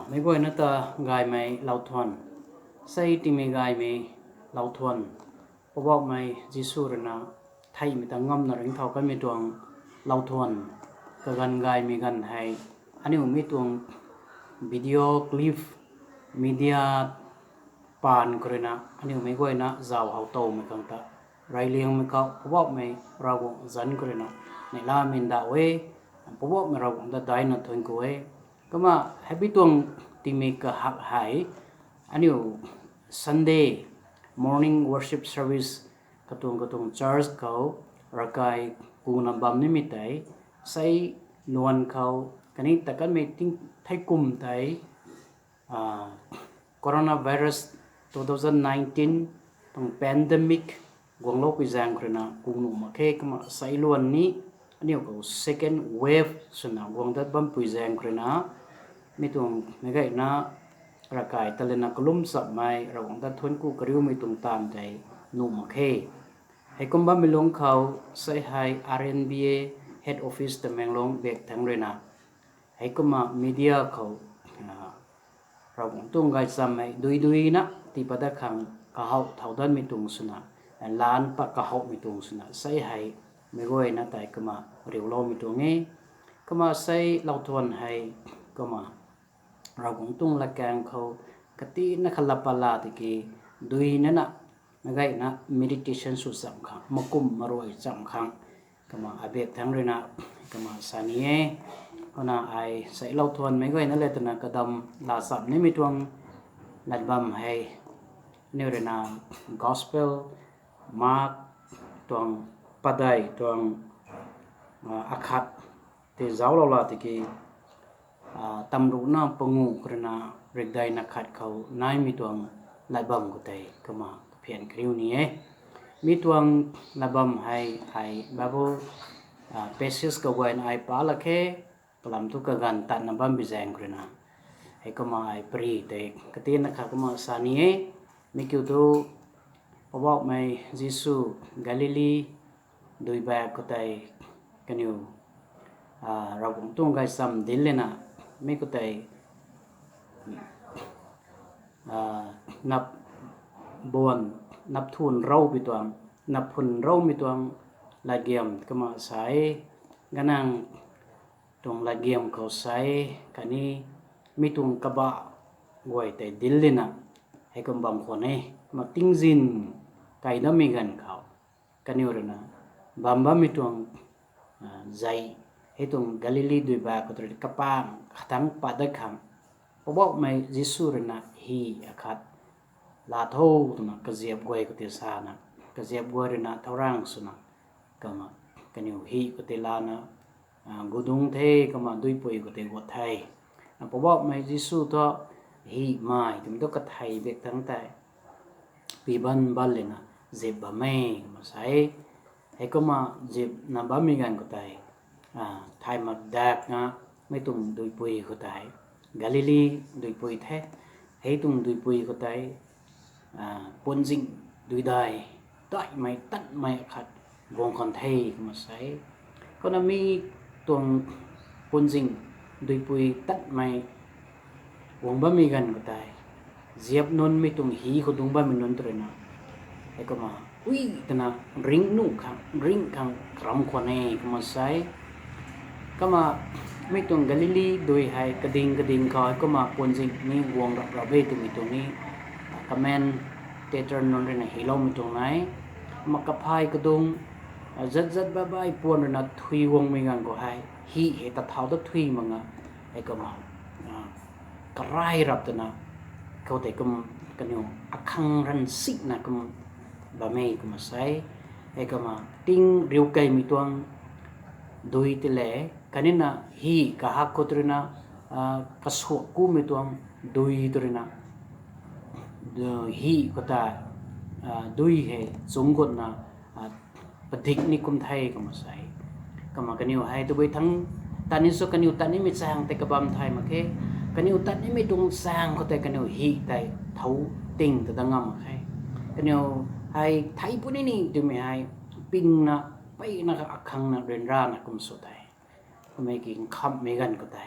ไม่บ่อยนะตากายไม่เล่าทวนใส่ที่ไม่กายไม่เล่าทวนเพราะว่าไม่จิสูรนะไทยมีแต่งอมนริงเท่ากันมีตัวเล่าทวนก็กันกายมีกันให้อันนี้มีตัววิดีโอคลิปมีเดียปานกระนะอันนี้ไม่บ่อยนะเจ้าเอาโตไม่กันตาไรเลี้ยงไม่เขาเพราะว่าไม่เราจันกระนะในลามินดาเวเพราะว่าไม่เราได้ได้นะทวนกูเวก็มาให้พี่ตวงที่มีกระหักหายอันนี้ Sunday morning worship service กระตุง church เขารักไก่กูนำบัมนิมิตไตใส่นวลเขากันนี้แต่กันไม่ทิ้งไทยกลุ่มไทยcoronavirus 2019ตรง pandemic กวางโลกวิจัยกันนะกูนุ่มมาแค่ก็มาใส่ล้วนนี้อันนี้ก็ second wave ส่วนนะกวางดัดบัมวิจัยกันนะมีตรงไม่ไงนะรักไก่ตะเลนักลุ่มสับไม้เรากวางดัดทวนกูกระดิ่งมีตรงตามใจนุ่มมาแค่ให้กุมบ้ามีลงเขาใส่ให้ RNBA head office แต่แมงลงเบกทั้งเลยนะให้กุมมามีเดียเขาเราคงต้องการจำให้ดุยนะที่ประเทศขังกะเขาเท่านั้นมีตรงสุนัขล้านปะกะเขามีตรงสุนัขใส่ให้ไม่ก็ไอ้นะแต่กุมมาเรียวเรามีตรงนี้กุมมาใส่เราทวนให้กุมมาเราคงต้องละแกงเขากตินักลับปลาติกีดุยนั่นนะไม่ไงนะ meditation สุดสำคัญมากุมมารวยสำคัญกุมมาอาเบกทั้งเลยนะกุมมาสานีก็น่าไอใส่เราทวนไม่ก็นั่นเลยแต่นะกระดำลาสับนี่มีตวงนัดบัมให้นี่เลยนะ gospel มาร์กตวงปัดได้ตวงอาคัดที่เจ้าเราละที่กีตำรุน้ำปงูกระนาเรียกได้นักขัดเขานายมีตวงลายบัมกุเตยก็มาเพียนคริวนี้มีตวงลายบัมให้ไอบาบูเปซิสกับguayไอปาละแค่พลัมทุกกันตัดน้ำบัมบิจัยกระนาให้ก็มาไอปรีเตยกตินักขัดก็มาสานีมีคิวตัวพอบอกไม่ยิสุกาลิลีโดยแบบกุเตยกันอยู่เราคงต้องการซ้ำดินเลยนะไม่กุเตยนับบวนนับทุนเราไปตัวนับพุนเราไปตัวลาเกียมก็มาใส่กันนั่งตรงลาเกียมเขาใส่กันนี้มีตรงกระบะไว้แต่ดินเลยนะให้กำบังคนนี้มาติ้งจินไก่น้ำมีกันเขากันอยู่เลยนะบัมบัมมีตรงใจให้ตรงกาลิลีด้วยแบบก็ตรีกระปังทั้งปัดได้ขังพอบอกไม่ยิสุรนะฮีอาคัดลาโทตุนะกระเจี๊ยบกวยก็เตสานะกระเจี๊ยบกวยนะเท่าร่างสุนัขก็มากันอยู่ฮีก็เตลานะกุดุงเทก็มาดุยปุยก็เตกดไทยพอบอกไม่ยิสุตัวฮีไม่ถึงตัวกระไทยเด็กทั้งแต่ปีบันบัลเลยนะเจ็บบะไม่มาใส่ให้ก็มาเจ็บน้ำบะมีกันก็ไทยไทยมาดักนะไม่ตุ่มดุยปุยก็ไทยกาลิลีดุยปุยแท้ให้ตุ่มดุยปุยก็ไทยปนจิงดุยได้ตัดไม่ขัดวงคนไทยมาใส่ก็น่ามีตัวปนจิงดุยปุยตัดไม่วงบะมีกันก็ไทยเจียบนนไม่ตุ่มหีก็ตุ่มบะมีนนตัวนะให้ก็มาอุ้ยแต่นะริงนุ่งขังริงขังครำคนเองก็มาใส่ก็มาไม่ตรงกาลิลีโดยให้กระดิ่งคอยก็มาปนสิ่งนี้วงเราเบตรงนี้ตรงนี้คอมเมนต์เตตรนนเลยนะฮิโลมีตรงไหนมากระพายกระดุงจัดบ้าปวนเลยนะทุยวงมีงานก็ให้ฮีเหตุเท้าตัดทุยมังอ่ะไอ้ก็มากระไรรับตัวนะเขาแต่ก็กันอยู่อักขังรันสินะก็บะไม่ก็มาใส่ไอ้ก็มาติ้งเรียวไก่มีตัวโดยที่แหล่กันนี่นะฮีกะฮักก็ตรีนะกระสวกกู้มีตัวโดยตรีนะฮีก็ตาโดยเหสมกุลนะปฏิกนิคมไทยก็มาใส่ก็มากันอยู่ให้ตัวไปทั้งตอนนี้สุกันอยู่ตอนนี้ไม่สร้างแต่กระบำไทยมาแค่กันอยู่ตอนนี้ไม่ตรงสร้างก็แต่กันอยู่ฮีแต่เท้าติ่งแต่ตั้งงมาแค่กันอยู่ให้ไทยพวกนี้นี่ดูไม่ให้ปิงนะไปนะครับอักขังนะเรียนร่านะกุมสุดไทยก็ไม่กินคำไม่กันก็ได้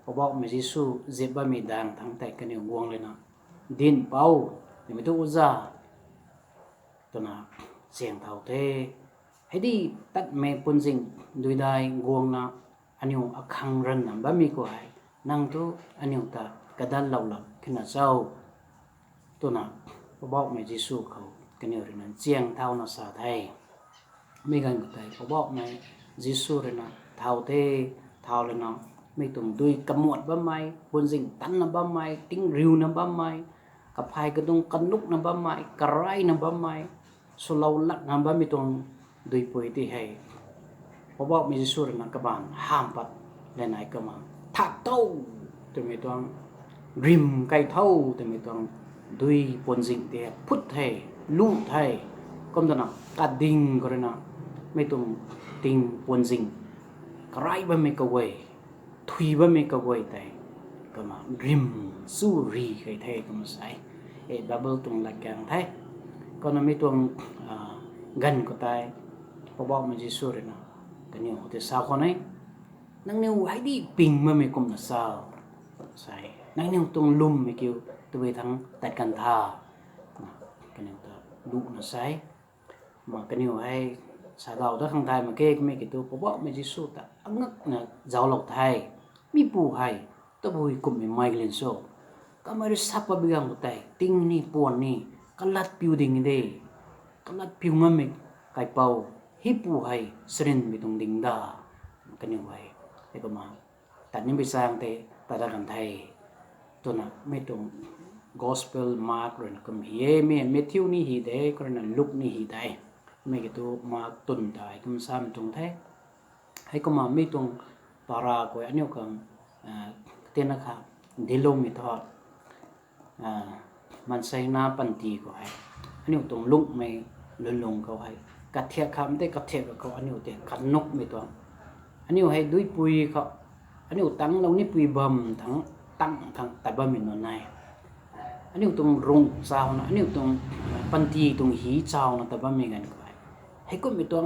พอบอกไม่จิสูเจ็บบ้ามีดังทั้งแต่กันอยู่วงเลยนะดินเป้านี่ไม่ต้องอุจาตัวน่ะเสียงเท่าเทให้ดีตัดเมปุ่นสิงดูได้วงนะอันนี้อักขังรันนะบ้ามีกว่านั่งตัวอันนี้ตากระดันเหล่าหลับขึ้นมาเจ้าตัวน่ะพอบอกไม่จิสูเขากันอยู่เรื่องนั้นเสียงเท่าน่ะสาไทยไม่กันก็ได้พอบอกไม่จิสูเรื่องนั้นเท่าเทเท่าเลยนะไม่ต้องดุยกระหมวดบ้าไม้ปุ่นสิงตันนะบ้าไม้ติ้งริวนะบ้าไม้กับพายกระดุงกันลุกนะบ้าไม้กระไรนะบ้าไม้สุเหร่าลักนะบ้ามีตรงดุยป่วยที่ให้พอบอกมีสุรนักบาลห้ามปัดและนายก็มาทักเต้าแต่ไม่ต้องริมไก่เท่าแต่ไม่ต้องดุยปนสิ่งเดียพุทธให้ลูกให้ก็มันนะกัดดิ่งก็เลยนะไม่ต้องดิ่งปนสิ่งกระไรบ้าไม่กระเวยทุยบ้าไม่กระเวยแต่ก็มาริมสู้รีไก่ไทยก็มาใส่ดับเบิลตรงหลักการไทยก็นั่นไม่ต้องกันก็ตายพอบอกมันจะสู้เลยนะกันเนี่ยแต่สาวคนนี้นั่งเนี่ยให้ดีปิงเมื่อไม่กลมนะสาวใส่นั่งเนี่ยตรงลุ่มไม่เกี่ยวตัวไปทั้งตัดกันท่ากันเนี่ยตัวดุนะใส่มากันเนี่ยให้สาวเราถ้าทางไทยมาเก่งไม่กี่ตัวพอบอกมันจะสู้แต่อังนักเนี่ยเจ้าหลอกไทยมีปูให้ตัวบุยกลมไม่ไม่เล่นโซ่ก็ไม่ได้สับว่าเบี้ยงตัวแต่ติ้งนี่ปวนนี่ก็ลัดปิวดิ่งนี่ก็ลัดปิวงั้นไม่ไก่เป่าฮิปูให้สรินไม่ต้องดิ่งด่ากันยังไงไอ้ก็มาแต่นี่ไปสร้างแต่ตากันไทยตัวน่ะไม่ต้อง gospel mark เลยก็มีไม่ทิวนี่ฮีได้ก็นั่นลุกนี่ฮีได้ไม่กี่ตัวมาตุนได้ก็มันซ้ำตรงแท้ให้ก็มาไม่ต้องปาราก็อันนี้ก็เต้นนะครับดิลงมีทอดมันใส่น้ำปันตีก็ให้อันนี้ตรงลุกไม่ลงเขาให้กัดเทียบคำได้กัดเทียบกับเขาอันนี้เด็กกัดนกไม่ตัวอันนี้ให้ด้วยปุยเขาอันนี้ตั้งเรานี่ปุยบำทั้งตั้งทั้งแต่บะมีนนายอันนี้ตรงรงเจ้านะอันนี้ตรงปันตีตรงหีเจ้านะแต่บะมีกันก็ให้ก็มีตัว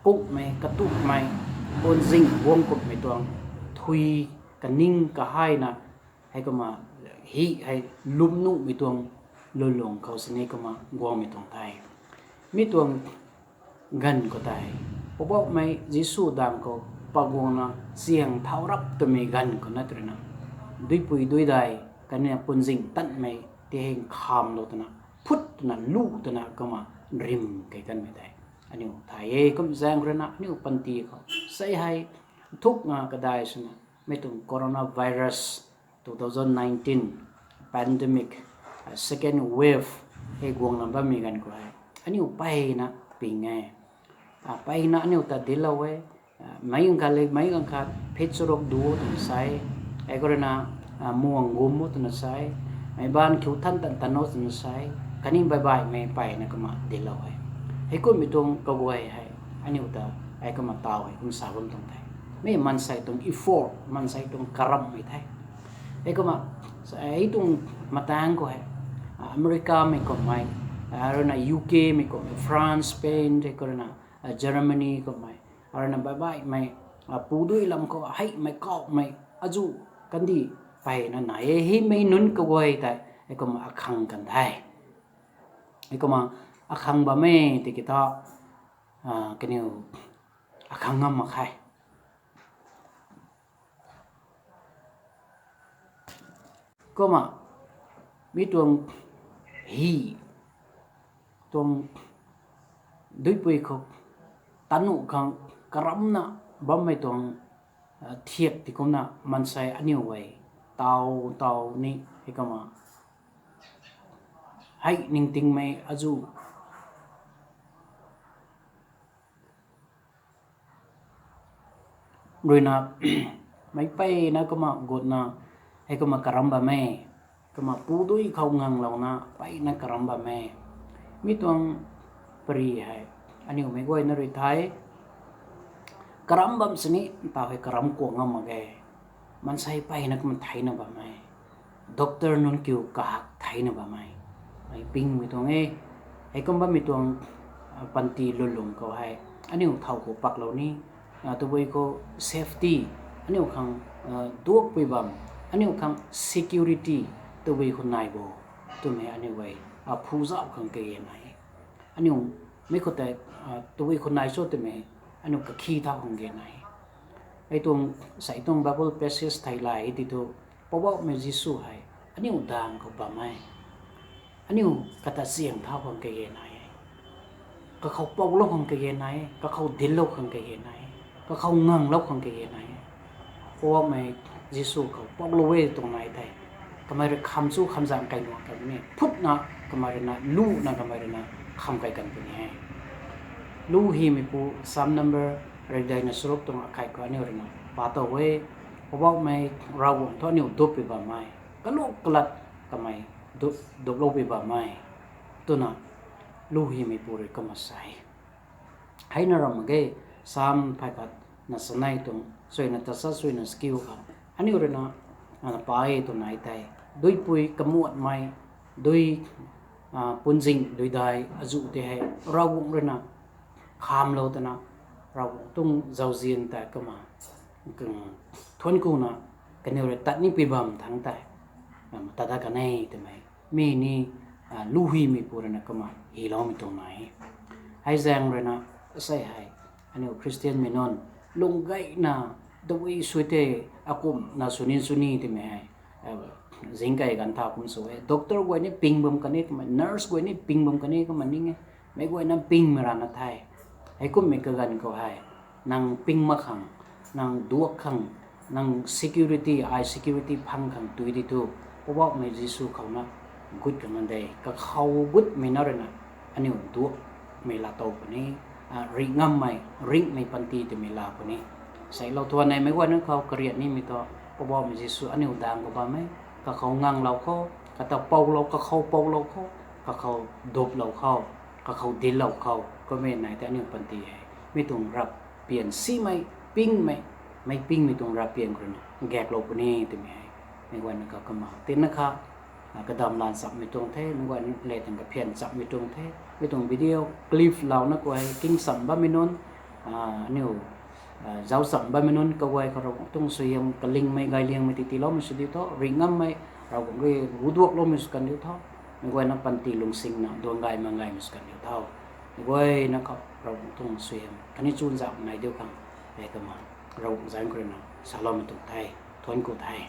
กุ๊กไม่กระตุกไม่บนซิงวงกุ๊กไม่ตัวทุยกันนิ่งกันให้นะให้ก็มาหีให้ลุ่มนุ่มมีตัวลงเขาสนิทก็มากวางมีตัวไทยมีตัวกันก็ได้เพราะว่าไม่ยิสูดังก็ปากวงนะเสียงเท้ารับตัวมีกันก็นั่นตัวนะด้วยปุยด้วยได้กันเนี่ยปนสิ่งตัดไม่เที่ยงคำเราตัวนะพุทธนะลูกตัวนะก็มาริมกันไม่ได้อันนี้ไทยก็แจ้งเลยนะนี่ปันตีเขาใส่ให้ทุกงานก็ได้สินะไม่ต้องโคโรนาไวรัส2019 pandemic second wave ให้กวงลำบากมีกันก็ได้อันนี้ไปนะปีไงไปนะอันนี้ตัดเดลเอาไว้ไม่ยังกันเลยไม่ยังกันเพชรรกดูตัวใส่ไอ้ก็เลยนะม่วงกุมตัวใส่ไม่บ้านคิวทันตันโนตัวใส่กันนี่บายไม่ไปนะก็มาเดลเอาไว้ให้คนมีตรงกบวยให้อันนี้ตัดไอ้ก็มาตาวให้คุณสาวตรงไทยไม่มันใส่ตรงอีฟอร์มันใส่ตรงกระมไม่ไทยไอ้ก็มาไอ้ตรงมาตั้งก็ให้อเมริกาไม่ก็ไม่arena UK ไม่ก็ไม่ France Spain ได้ก็นะ Germany ก็ไม่ arenaบายไม่ปูด้วยลำก็ให้ไม่ก็ไม่อาจูกันดีไปนั่นไหนให้ไม่นุนก็ไว้แต่ไอ้ก็มาคังกันได้ไอ้ก็มาคังบะไม่ที่kitaกันอยู่คังงามมาใครก็มามีตัวฮีตรงด้วยปุยเขาตันุขังกระมนะบ่ไม่ตรงเทียบที่เขานะมันใส่อันนี้ไว้เตานี่ให้ก็มาให้นิ่งติงไม่อาจูด้วยนะไม่ไปนะก็มากดนะให้ก็มากระมบะแม่ก็มาปูด้วยเขางังเรานะไปนะกระมบะแม่มีตัวปรีให้อันนี้ไม่guayนริไทยกระมบัมสนิตาให้กระมกวงงมาแกมันใส่ไปนักมันไทยนะบ่ไม่ด็อกเตอร์นนคิวกะไทยนะบ่ไม่ไอ้ปิงมีตัวไอ้ก็บ่มีตัวปันตีลุงก็ให้อันนี้เท่ากับปักเหล่านี้ตัวไว้ก็เซฟตี้อันนี้ขัง duok pi bam aniu khang security to we khun nai bo to me anyway a phuza khang ke ye nai aniu me ko te to we khun nai so te me aniu ka khi tha khang ge nai ai tung sai tung bible passage thai lai ti to pawa me jisu hai aniu dang ko ba mai aniu kata siang tha khang ke ye nai ka khau paw lo khang ke ye nai ka khau dil lo khang ke ye nai ka khau ngang lo khang ke ye nai pawa me jisu ko paw lo we tung nai thai kamai re kham chu kham jang kai no ka ne phut na kamai na lu na kamai na kham kai kan ne lu hi mi pu sam number re dai na surok tung akai ko ne re na pa to we pawa me raw tho ni do pi ba mai ka lo klat kamai do lo pi ba mai tu na lu hi mi pu re kamasai hai na ram ge sam phai pat na sanai tung soi na ta sa soi na skill ka ani re na ana pai tu nai tai doi pui kamuat mai doi punjing doi dai aju te hai rawung re na kham lo ta na rawung tung zau zin ta kama keng thon ku na kene re tat ni pi bam thang tai ta da ka nei te mai mi ni lu hi mi pu re na kama hi lo mi tu nai hai zang re na sai hai ani christian mi non lumgay na doi suite akum na suni te me hai zingkai gan tha kum so e doctor guay ni ping bum kane ka nurse guay ni ping bum kane ka maning me guay na ping mera na thai ai kum me ka gan ko hai nang ping ma khang nang duak khang nang security security phang khang tuidi tu pawa me jisu khawna good kan dai ka khaw good me na rena ani duak me la to pani ring ngam mai ring me panti te me la pani sai lo thua này mấy quan nó khâu kariat ni mi to pawa me jisu ani udang ko ba mai ka khâu ngang lau kho ka ta pau lau ka khâu pau lau kho ka khâu dop lau kho ka khâu dil lau kho ko me nai te ani panti hai mi tung rap pian si mai ping mi tung rap pian kron gek lo pani te me hai mấy quan nó ka ma tin na kha ka dam lan sap mi tung the mấy quan le tang ka pian sap mi tung the mi tung video clip lau na ko ai king sam ba mi non new giáo sẩm ba mươi ka guay ka rong tung suyam ka ling mai gai liang mai ti lo mi su di tho ringam mai ra cũng cái vũ duok lo mi su kan di tho mi guay na pan ti lung sing na duang gai ma gai mi su kan di tho mi guay na ka rong tung suyam kan ni chun za mai deu kang e ka ma rong zang ko na salam tu thai thon ko thai